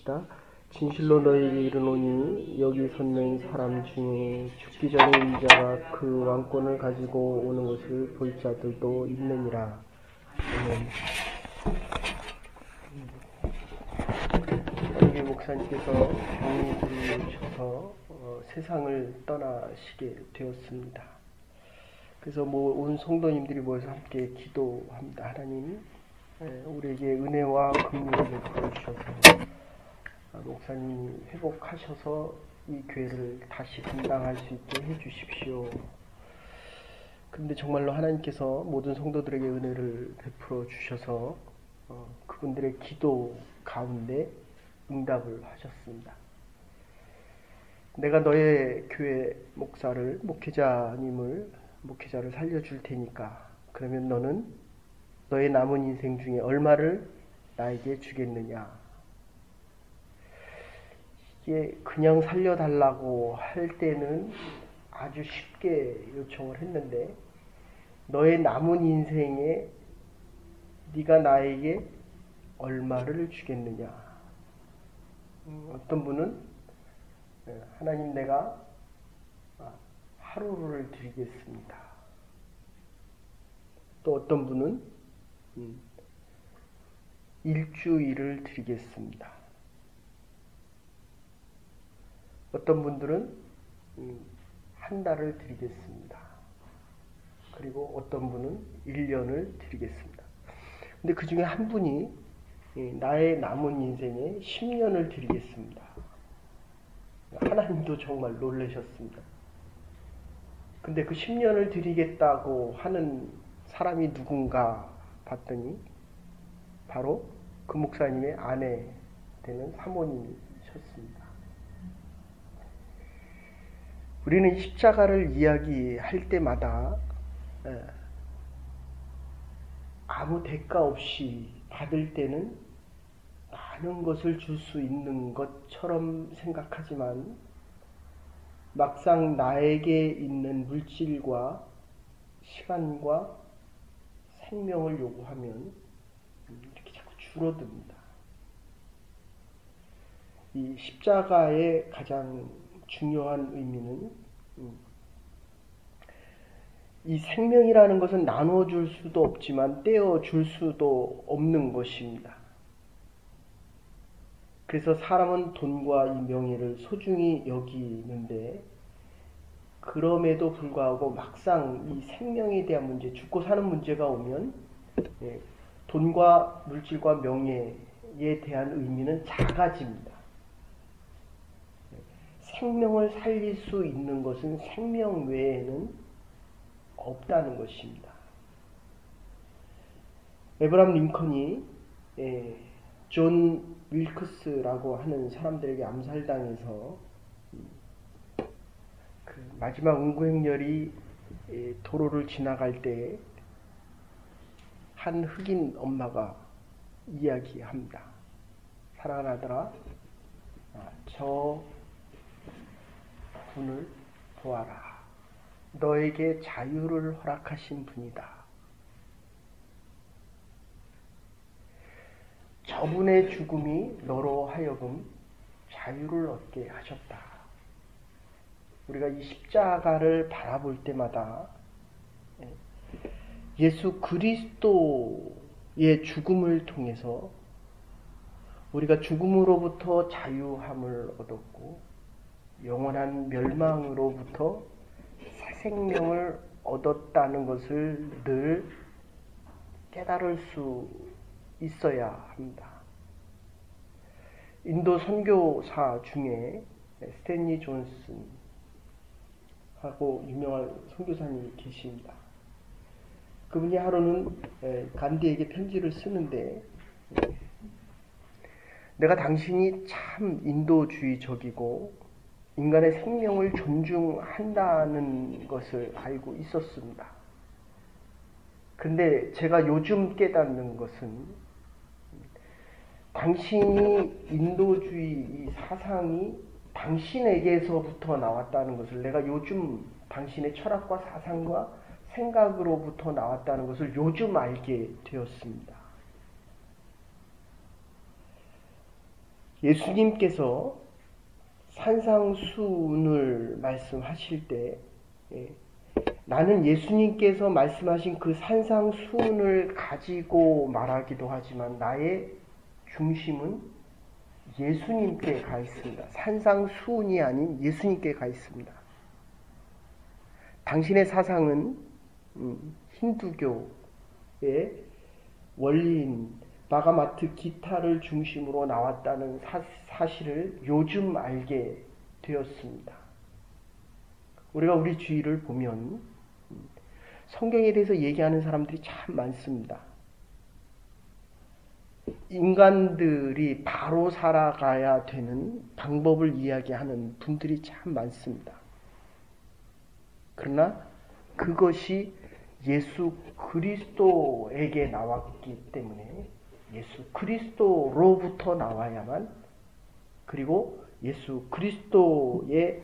기도합시다. 진실로 너희에게 이르노니 여기 섰는 사람 중에 죽기 전에 인자가 그 왕권을 가지고 오는 것을 볼 자들도 있느니라. 우리 목사님께서 병이 들으셔서 세상을 떠나시게 되었습니다. 그래서 온 성도님들이 모여서 함께 기도합니다. 하나님, 우리에게 은혜와 긍휼을 베풀어 주셔서 목사님이 회복하셔서 이 교회를 다시 감당할 수 있게 해주십시오. 그런데 정말로 하나님께서 모든 성도들에게 은혜를 베풀어 주셔서 그분들의 기도 가운데 응답을 하셨습니다. 내가 너의 교회 목회자를 살려줄 테니까 그러면 너는 너의 남은 인생 중에 얼마를 나에게 주겠느냐. 이게 그냥 살려달라고 할 때는 아주 쉽게 요청을 했는데 너의 남은 인생에 네가 나에게 얼마를 주겠느냐. 어떤 분은 하나님 내가 하루를 드리겠습니다. 또 어떤 분은 일주일을 드리겠습니다. 어떤 분들은 한 달을 드리겠습니다. 그리고 어떤 분은 1년을 드리겠습니다. 근데 그 중에 한 분이 나의 남은 인생에 10년을 드리겠습니다. 하나님도 정말 놀라셨습니다. 근데 그 10년을 드리겠다고 하는 사람이 누군가 봤더니 바로 그 목사님의 아내 되는 사모님이셨습니다. 우리는 십자가를 이야기할 때마다 아무 대가 없이 받을 때는 많은 것을 줄 수 있는 것처럼 생각하지만 막상 나에게 있는 물질과 시간과 생명을 요구하면 이렇게 자꾸 줄어듭니다. 이 십자가의 가장 중요한 의미는 이 생명이라는 것은 나눠줄 수도 없지만 떼어줄 수도 없는 것입니다. 그래서 사람은 돈과 이 명예를 소중히 여기는데 그럼에도 불구하고 막상 이 생명에 대한 문제, 죽고 사는 문제가 오면 돈과 물질과 명예에 대한 의미는 작아집니다. 생명을 살릴 수 있는 것은 생명 외에는 없다는 것입니다. 에브라함 링컨이 존 윌크스라고 하는 사람들에게 암살당해서 그 마지막 운구행렬이 도로를 지나갈 때 한 흑인 엄마가 이야기합니다. 사랑하는 아들아, 저 분을 보아라. 너에게 자유를 허락하신 분이다. 저분의 죽음이 너로 하여금 자유를 얻게 하셨다. 우리가 이 십자가를 바라볼 때마다 예수 그리스도의 죽음을 통해서 우리가 죽음으로부터 자유함을 얻었고 영원한 멸망으로부터 새 생명을 얻었다는 것을 늘 깨달을 수 있어야 합니다. 인도 선교사 중에 스탠리 존슨하고 유명한 선교사님이 계십니다. 그분이 하루는 간디에게 편지를 쓰는데 내가 당신이 참 인도주의적이고 인간의 생명을 존중한다는 것을 알고 있었습니다. 근데 제가 요즘 깨닫는 것은 당신이 인도주의 이 사상이 당신에게서부터 나왔다는 것을 내가 요즘 당신의 철학과 사상과 생각으로부터 나왔다는 것을 요즘 알게 되었습니다. 예수님께서 산상수훈을 말씀하실 때 나는 예수님께서 말씀하신 그 산상수훈을 가지고 말하기도 하지만 나의 중심은 예수님께 가 있습니다. 산상수훈이 아닌 예수님께 가 있습니다. 당신의 사상은 힌두교의 원리인 바가마트 기타를 중심으로 나왔다는 사실을 요즘 알게 되었습니다. 우리가 우리 주위를 보면 성경에 대해서 얘기하는 사람들이 참 많습니다. 인간들이 바로 살아가야 되는 방법을 이야기하는 분들이 참 많습니다. 그러나 그것이 예수 그리스도에게 나왔기 때문에 예수 그리스도로부터 나와야만, 그리고 예수 그리스도의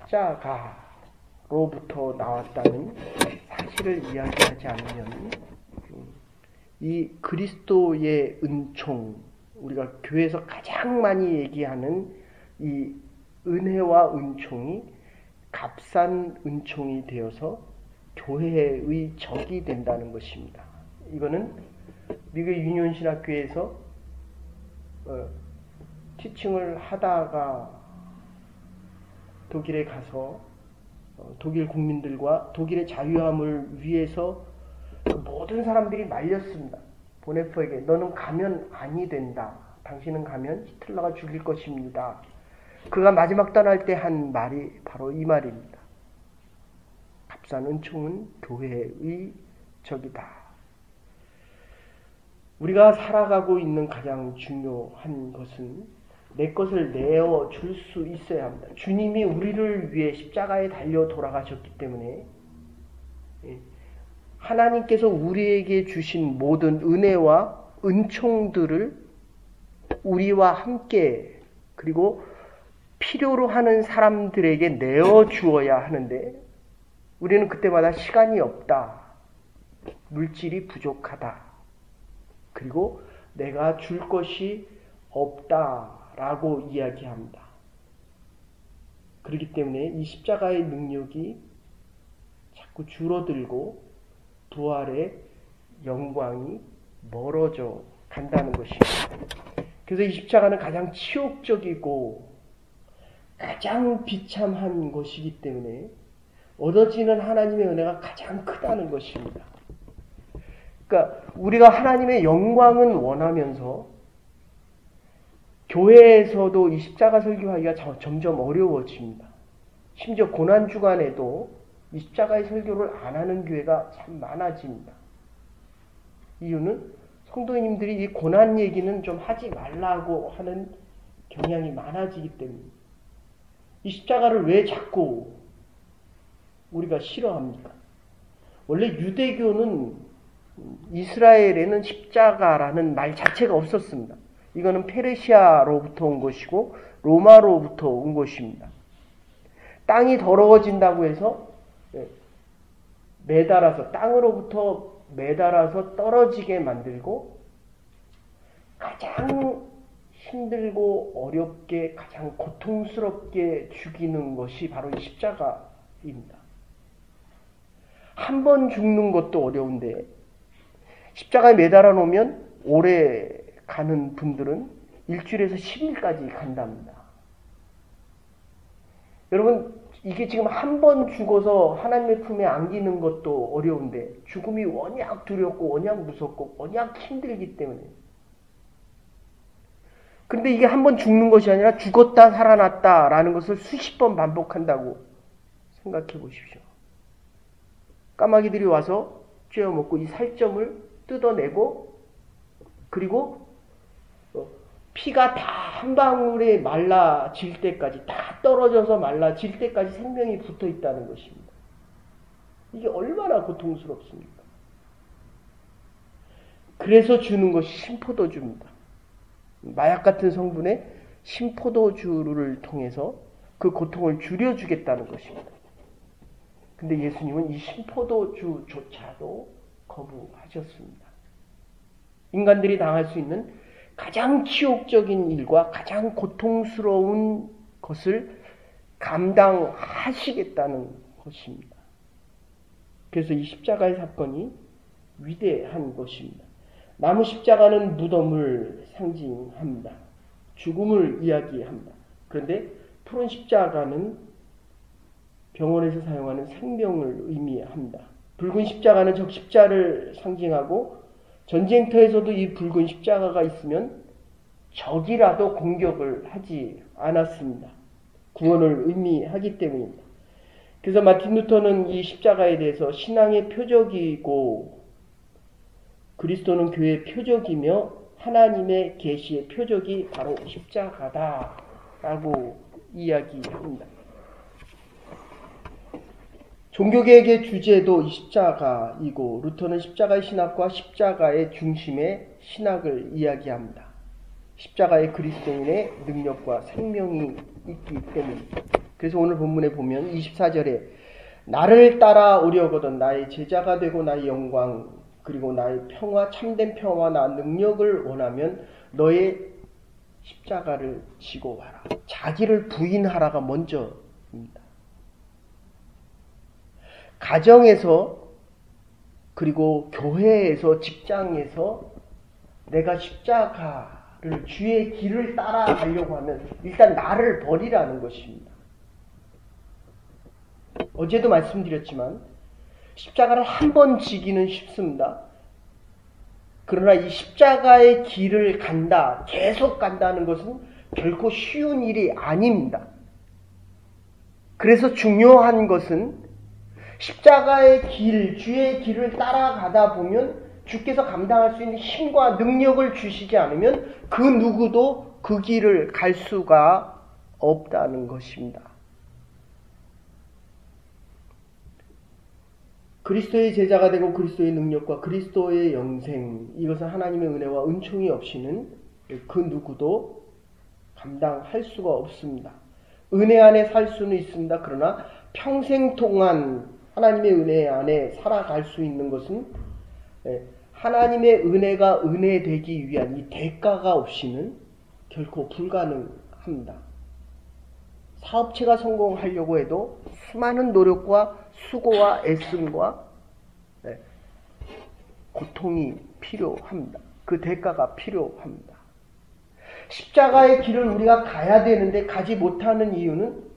십자가로부터 나왔다는 사실을 이야기하지 않으면 이 그리스도의 은총, 우리가 교회에서 가장 많이 얘기하는 이 은혜와 은총이 값싼 은총이 되어서 교회의 적이 된다는 것입니다. 이거는 미국 유니온신학교에서 티칭을 하다가 독일에 가서 독일 국민들과 독일의 자유함을 위해서 모든 사람들이 말렸습니다. 보네퍼에게 너는 가면 아니 된다. 당신은 가면 히틀러가 죽일 것입니다. 그가 마지막 떠날 때 한 말이 바로 이 말입니다. 값싼 은총은 교회의 적이다. 우리가 살아가고 있는 가장 중요한 것은 내 것을 내어줄 수 있어야 합니다. 주님이 우리를 위해 십자가에 달려 돌아가셨기 때문에 하나님께서 우리에게 주신 모든 은혜와 은총들을 우리와 함께 그리고 필요로 하는 사람들에게 내어주어야 하는데 우리는 그때마다 시간이 없다. 물질이 부족하다. 그리고 내가 줄 것이 없다라고 이야기합니다. 그렇기 때문에 이 십자가의 능력이 자꾸 줄어들고 부활의 영광이 멀어져 간다는 것입니다. 그래서 이 십자가는 가장 치욕적이고 가장 비참한 것이기 때문에 얻어지는 하나님의 은혜가 가장 크다는 것입니다. 그러니까 우리가 하나님의 영광은 원하면서 교회에서도 이 십자가 설교하기가 점점 어려워집니다. 심지어 고난주간에도 이 십자가의 설교를 안 하는 교회가 참 많아집니다. 이유는 성도님들이 이 고난 얘기는 좀 하지 말라고 하는 경향이 많아지기 때문입니다. 이 십자가를 왜 자꾸 우리가 싫어합니까? 원래 유대교는 이스라엘에는 십자가라는 말 자체가 없었습니다. 이거는 페르시아로부터 온 것이고 로마로부터 온 것입니다. 땅이 더러워진다고 해서 매달아서 땅으로부터 매달아서 떨어지게 만들고 가장 힘들고 어렵게 가장 고통스럽게 죽이는 것이 바로 이 십자가입니다. 한 번 죽는 것도 어려운데 십자가에 매달아 놓으면 오래 가는 분들은 일주일에서 10일까지 간답니다. 여러분 이게 지금 한 번 죽어서 하나님의 품에 안기는 것도 어려운데 죽음이 워낙 두렵고 워낙 무섭고 워낙 힘들기 때문에, 근데 이게 한 번 죽는 것이 아니라 죽었다 살아났다라는 것을 수십 번 반복한다고 생각해 보십시오. 까마귀들이 와서 쬐어먹고 이 살점을 뜯어내고 그리고 피가 다 한 방울에 말라질 때까지 다 떨어져서 말라질 때까지 생명이 붙어 있다는 것입니다. 이게 얼마나 고통스럽습니까? 그래서 주는 것이 신포도주입니다. 마약 같은 성분의 신포도주를 통해서 그 고통을 줄여주겠다는 것입니다. 근데 예수님은 이 신포도주조차도 거부하셨습니다. 인간들이 당할 수 있는 가장 치욕적인 일과 가장 고통스러운 것을 감당하시겠다는 것입니다. 그래서 이 십자가의 사건이 위대한 것입니다. 나무 십자가는 무덤을 상징합니다. 죽음을 이야기합니다. 그런데 푸른 십자가는 병원에서 사용하는 생명을 의미합니다. 붉은 십자가는 적십자를 상징하고 전쟁터에서도 이 붉은 십자가가 있으면 적이라도 공격을 하지 않았습니다. 구원을 의미하기 때문입니다. 그래서 마틴 루터는 이 십자가에 대해서 신앙의 표적이고 그리스도는 교회의 표적이며 하나님의 계시의 표적이 바로 십자가다라고 이야기합니다. 종교개혁의 주제도 이 십자가이고 루터는 십자가의 신학과 십자가의 중심의 신학을 이야기합니다. 십자가의 그리스도인의 능력과 생명이 있기 때문입니다. 그래서 오늘 본문에 보면 24절에 나를 따라오려거든 나의 제자가 되고 나의 영광 그리고 나의 평화 참된 평화와 나 능력을 원하면 너의 십자가를 지고 와라. 자기를 부인하라가 먼저입니다. 가정에서 그리고 교회에서 직장에서 내가 십자가를 주의 길을 따라가려고 하면 일단 나를 버리라는 것입니다. 어제도 말씀드렸지만 십자가를 한 번 지기는 쉽습니다. 그러나 이 십자가의 길을 간다, 계속 간다는 것은 결코 쉬운 일이 아닙니다. 그래서 중요한 것은 십자가의 길, 주의 길을 따라가다 보면 주께서 감당할 수 있는 힘과 능력을 주시지 않으면 그 누구도 그 길을 갈 수가 없다는 것입니다. 그리스도의 제자가 되고 그리스도의 능력과 그리스도의 영생, 이것은 하나님의 은혜와 은총이 없이는 그 누구도 감당할 수가 없습니다. 은혜 안에 살 수는 있습니다. 그러나 평생 동안 하나님의 은혜 안에 살아갈 수 있는 것은 하나님의 은혜가 은혜되기 위한 이 대가가 없이는 결코 불가능합니다. 사업체가 성공하려고 해도 수많은 노력과 수고와 애씀과 고통이 필요합니다. 그 대가가 필요합니다. 십자가의 길을 우리가 가야 되는데 가지 못하는 이유는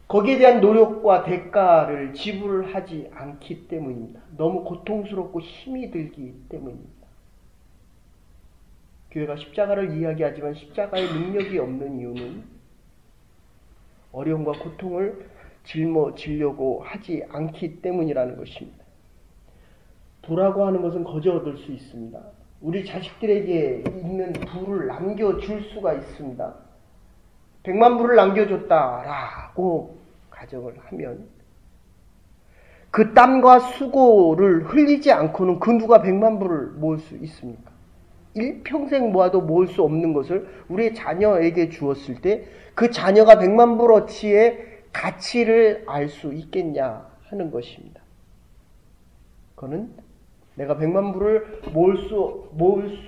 거기에 대한 노력과 대가를 지불하지 않기 때문입니다. 너무 고통스럽고 힘이 들기 때문입니다. 교회가 십자가를 이야기하지만 십자가의 능력이 없는 이유는 어려움과 고통을 짊어지려고 하지 않기 때문이라는 것입니다. 부라고 하는 것은 거저 얻을 수 있습니다. 우리 자식들에게 있는 부를 남겨줄 수가 있습니다. 100만 부를 남겨줬다라고 가정을 하면 그 땀과 수고를 흘리지 않고는 그 누가 100만 부를 모을 수 있습니까? 일평생 모아도 모을 수 없는 것을 우리의 자녀에게 주었을 때 그 자녀가 100만 불어치의 가치를 알 수 있겠냐 하는 것입니다. 그거는 내가 100만 불을 모을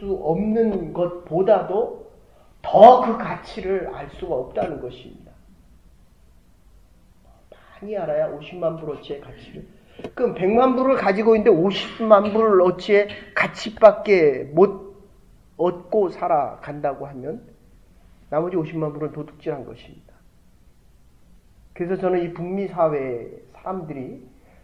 수 없는 것보다도 더 그 가치를 알 수가 없다는 것입니다. 많이 알아야 50만 불어치의 가치를. 그럼 100만 불을 가지고 있는데 50만 불어치의 가치밖에 못 얻고 살아간다고 하면 나머지 50만 불은 도둑질한 것입니다. 그래서 저는 이 북미 사회 사람들이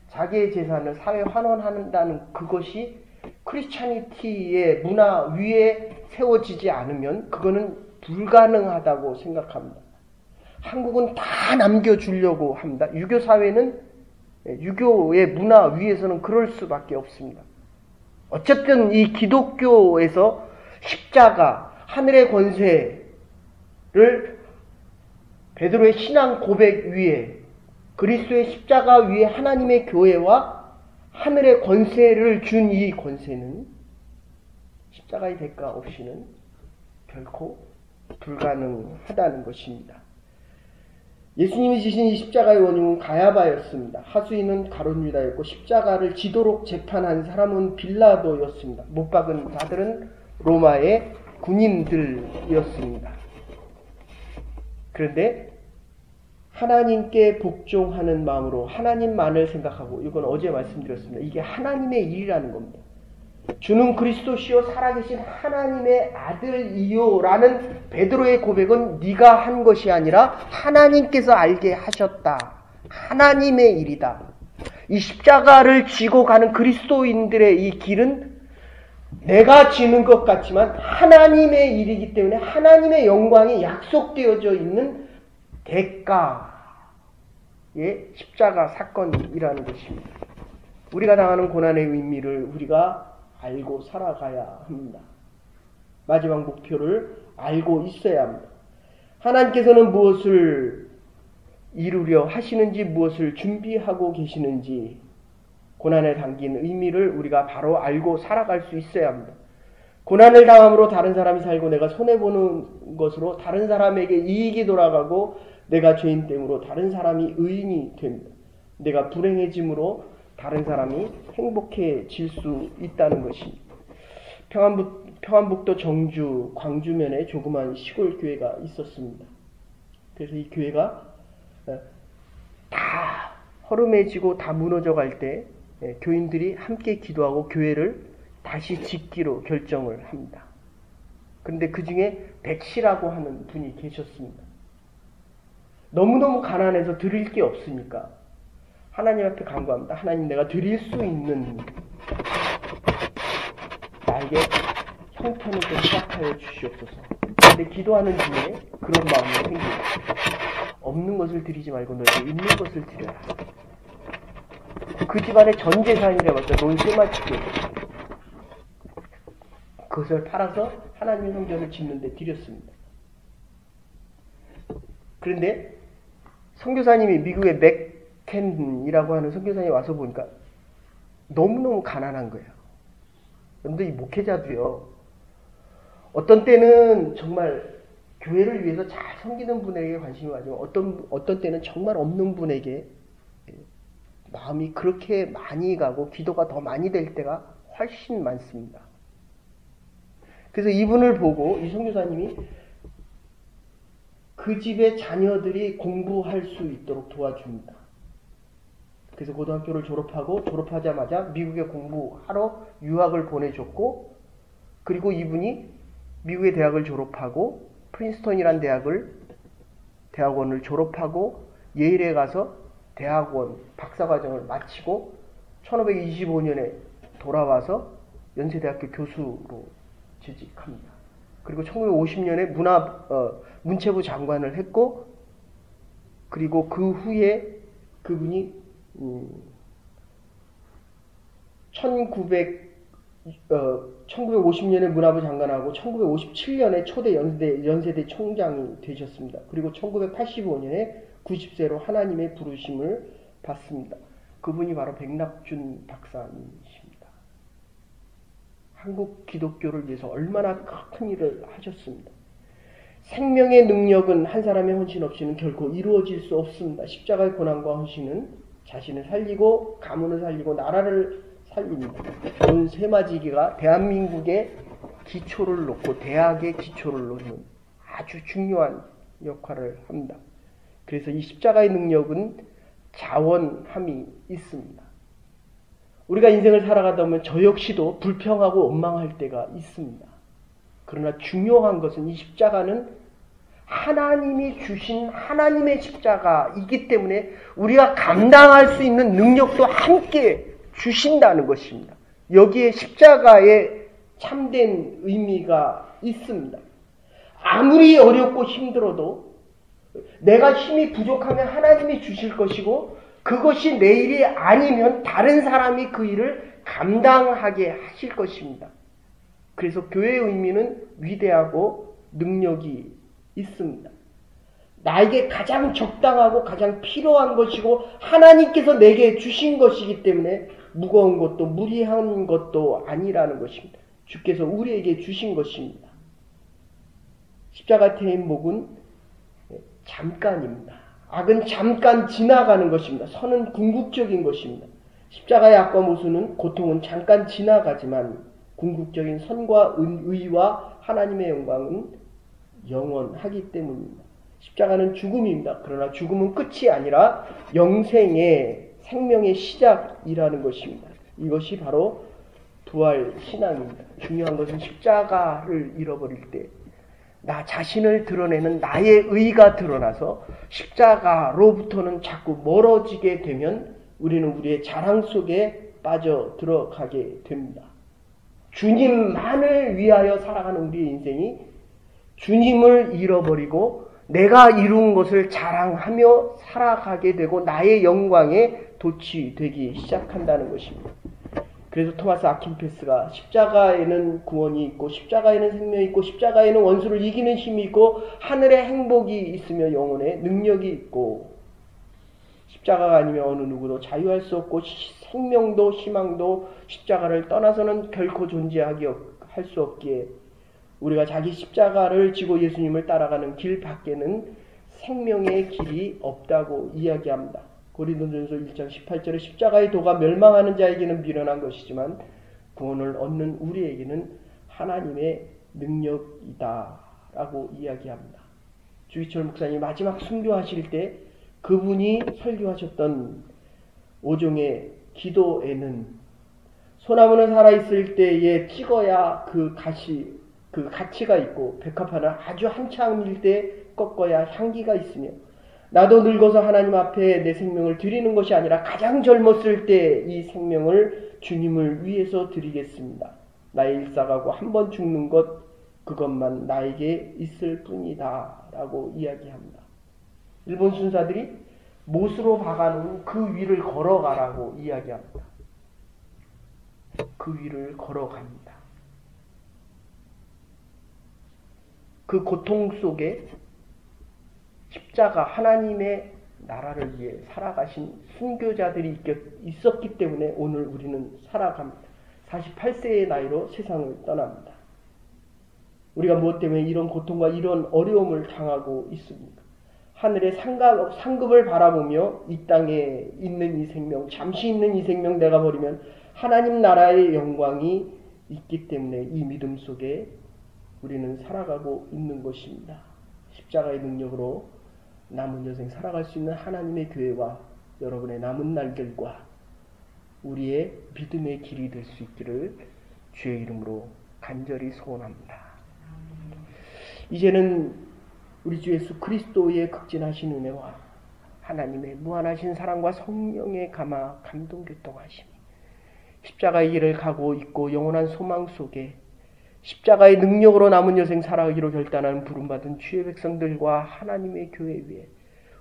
자기의 재산을 사회에 환원한다는 그것이 크리스찬리티의 문화 위에 세워지지 않으면 그거는 불가능하다고 생각합니다. 한국은 다 남겨주려고 합니다. 유교 사회는 유교의 문화 위에서는 그럴 수밖에 없습니다. 어쨌든 이 기독교에서 십자가, 하늘의 권세를 베드로의 신앙 고백 위에 그리스도의 십자가 위에 하나님의 교회와 하늘의 권세를 준 이 권세는 십자가의 대가 없이는 결코 불가능하다는 것입니다. 예수님이 지신 이 십자가의 원흉은 가야바였습니다. 하수인은 가룟 유다였고 십자가를 지도록 재판한 사람은 빌라도였습니다. 못 박은 자들은 로마의 군인들이었습니다. 그런데 하나님께 복종하는 마음으로 하나님만을 생각하고, 이건 어제 말씀드렸습니다. 이게 하나님의 일이라는 겁니다. 주는 그리스도시요 살아계신 하나님의 아들이요 라는 베드로의 고백은 네가 한 것이 아니라 하나님께서 알게 하셨다. 하나님의 일이다. 이 십자가를 지고 가는 그리스도인들의 이 길은 내가 지는 것 같지만 하나님의 일이기 때문에 하나님의 영광이 약속되어져 있는 대가의 십자가 사건이라는 것입니다. 우리가 당하는 고난의 의미를 우리가 알고 살아가야 합니다. 마지막 목표를 알고 있어야 합니다. 하나님께서는 무엇을 이루려 하시는지, 무엇을 준비하고 계시는지, 고난에 담긴 의미를 우리가 바로 알고 살아갈 수 있어야 합니다. 고난을 당함으로 다른 사람이 살고 내가 손해보는 것으로 다른 사람에게 이익이 돌아가고 내가 죄인됨으로 다른 사람이 의인이 됩니다. 내가 불행해짐으로 다른 사람이 행복해질 수 있다는 것입니다. 평안북도 정주 광주면에 조그만 시골 교회가 있었습니다. 그래서 이 교회가 다 허름해지고 다 무너져 갈 때 교인들이 함께 기도하고 교회를 다시 짓기로 결정을 합니다. 그런데 그 중에 백씨라고 하는 분이 계셨습니다. 너무너무 가난해서 드릴 게 없으니까 하나님 앞에 간구합니다. 하나님, 내가 드릴 수 있는 나에게 형편을 좀 허락하여 주시옵소서. 근데 기도하는 중에 그런 마음이 생깁니다. 없는 것을 드리지 말고 너에게 있는 것을 드려라. 그 집안의 전 재산이라고 해서 논세마치게 그것을 팔아서 하나님의 성전을 짓는 데 드렸습니다. 그런데 선교사님이 미국의 맥켄이라고 하는 선교사님이 와서 보니까 너무너무 가난한 거예요. 그런데 이 목회자도요, 어떤 때는 정말 교회를 위해서 잘 섬기는 분에게 관심이 가지고 어떤 때는 정말 없는 분에게 마음이 그렇게 많이 가고 기도가 더 많이 될 때가 훨씬 많습니다. 그래서 이분을 보고 이 선교사님이 그 집의 자녀들이 공부할 수 있도록 도와줍니다. 그래서 고등학교를 졸업하자마자 미국에 공부하러 유학을 보내줬고, 그리고 이분이 미국의 대학을 졸업하고 프린스턴이라는 대학원을 졸업하고 예일에 가서 대학원 박사과정을 마치고 1525년에 돌아와서 연세대학교 교수로 재직합니다. 그리고 1950년에 문체부 장관을 했고, 그리고 그 후에 그분이 1950년에 문화부 장관하고 1957년에 초대 연세대 총장이 되셨습니다. 그리고 1985년에 90세로 하나님의 부르심을 받습니다. 그분이 바로 백낙준 박사님이십니다. 한국 기독교를 위해서 얼마나 큰 일을 하셨습니다. 생명의 능력은 한 사람의 헌신 없이는 결코 이루어질 수 없습니다. 십자가의 고난과 헌신은 자신을 살리고 가문을 살리고 나라를 살립니다. 온 세마지기가 대한민국의 기초를 놓고 대학의 기초를 놓는 아주 중요한 역할을 합니다. 그래서 이 십자가의 능력은 자원함이 있습니다. 우리가 인생을 살아가다 보면 저 역시도 불평하고 원망할 때가 있습니다. 그러나 중요한 것은 이 십자가는 하나님이 주신 하나님의 십자가이기 때문에 우리가 감당할 수 있는 능력도 함께 주신다는 것입니다. 여기에 십자가에 참된 의미가 있습니다. 아무리 어렵고 힘들어도 내가 힘이 부족하면 하나님이 주실 것이고, 그것이 내 일이 아니면 다른 사람이 그 일을 감당하게 하실 것입니다. 그래서 교회의 의미는 위대하고 능력이 있습니다. 나에게 가장 적당하고 가장 필요한 것이고 하나님께서 내게 주신 것이기 때문에 무거운 것도 무리한 것도 아니라는 것입니다. 주께서 우리에게 주신 것입니다. 십자가 대인목은 잠깐입니다. 악은 잠깐 지나가는 것입니다. 선은 궁극적인 것입니다. 십자가의 악과 모순은 고통은 잠깐 지나가지만 궁극적인 선과 의와 하나님의 영광은 영원하기 때문입니다. 십자가는 죽음입니다. 그러나 죽음은 끝이 아니라 영생의 생명의 시작이라는 것입니다. 이것이 바로 부활 신앙입니다. 중요한 것은 십자가를 잃어버릴 때 나 자신을 드러내는 나의 의가 드러나서 십자가로부터는 자꾸 멀어지게 되면 우리는 우리의 자랑 속에 빠져 들어가게 됩니다. 주님만을 위하여 살아가는 우리의 인생이 주님을 잃어버리고 내가 이룬 것을 자랑하며 살아가게 되고 나의 영광에 도취되기 시작한다는 것입니다. 그래서 토마스 아킨페스가 십자가에는 구원이 있고 십자가에는 생명이 있고 십자가에는 원수를 이기는 힘이 있고 하늘의 행복이 있으며 영혼의 능력이 있고 십자가가 아니면 어느 누구도 자유할 수 없고 생명도 희망도 십자가를 떠나서는 결코 존재하기 할 수 없기에 우리가 자기 십자가를 지고 예수님을 따라가는 길 밖에는 생명의 길이 없다고 이야기합니다. 고린도전서 1장 18절에 십자가의 도가 멸망하는 자에게는 미련한 것이지만 구원을 얻는 우리에게는 하나님의 능력이다 라고 이야기합니다. 주기철 목사님이 마지막 순교하실 때 그분이 설교하셨던 오종의 기도에는 소나무는 살아있을 때에 찍어야 그 가치가 있고 백합화는 아주 한창일 때 꺾어야 향기가 있으며 나도 늙어서 하나님 앞에 내 생명을 드리는 것이 아니라 가장 젊었을 때 이 생명을 주님을 위해서 드리겠습니다. 나의 일사가고 한 번 죽는 것 그것만 나에게 있을 뿐이다 라고 이야기합니다. 일본 순사들이 못으로 박아놓은 그 위를 걸어가라고 이야기합니다. 그 위를 걸어갑니다. 그 고통 속에 십자가 하나님의 나라를 위해 살아가신 순교자들이 있었기 때문에 오늘 우리는 살아갑니다. 48세의 나이로 세상을 떠납니다. 우리가 무엇 때문에 이런 고통과 이런 어려움을 당하고 있습니까? 하늘의 상급을 바라보며 이 땅에 있는 이 생명, 잠시 있는 이 생명 내가 버리면 하나님 나라의 영광이 있기 때문에 이 믿음 속에 우리는 살아가고 있는 것입니다. 십자가의 능력으로 남은 여생 살아갈 수 있는 하나님의 교회와 여러분의 남은 날들과 우리의 믿음의 길이 될 수 있기를 주의 이름으로 간절히 소원합니다. 이제는 우리 주 예수 그리스도의 극진하신 은혜와 하나님의 무한하신 사랑과 성령의 감화 감동 교통하심이 십자가의 길을 가고 있고 영원한 소망 속에 십자가의 능력으로 남은 여생 살아가기로 결단한 부름받은 주의 백성들과 하나님의 교회 위에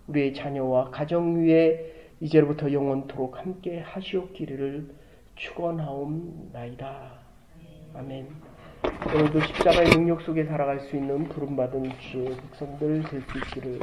우리의 자녀와 가정 위에 이제로부터 영원토록 함께 하시옵기를 축원하옵나이다. 아멘. 오늘도 십자가의 능력 속에 살아갈 수 있는 부름받은 주의 백성들 될 수 있기를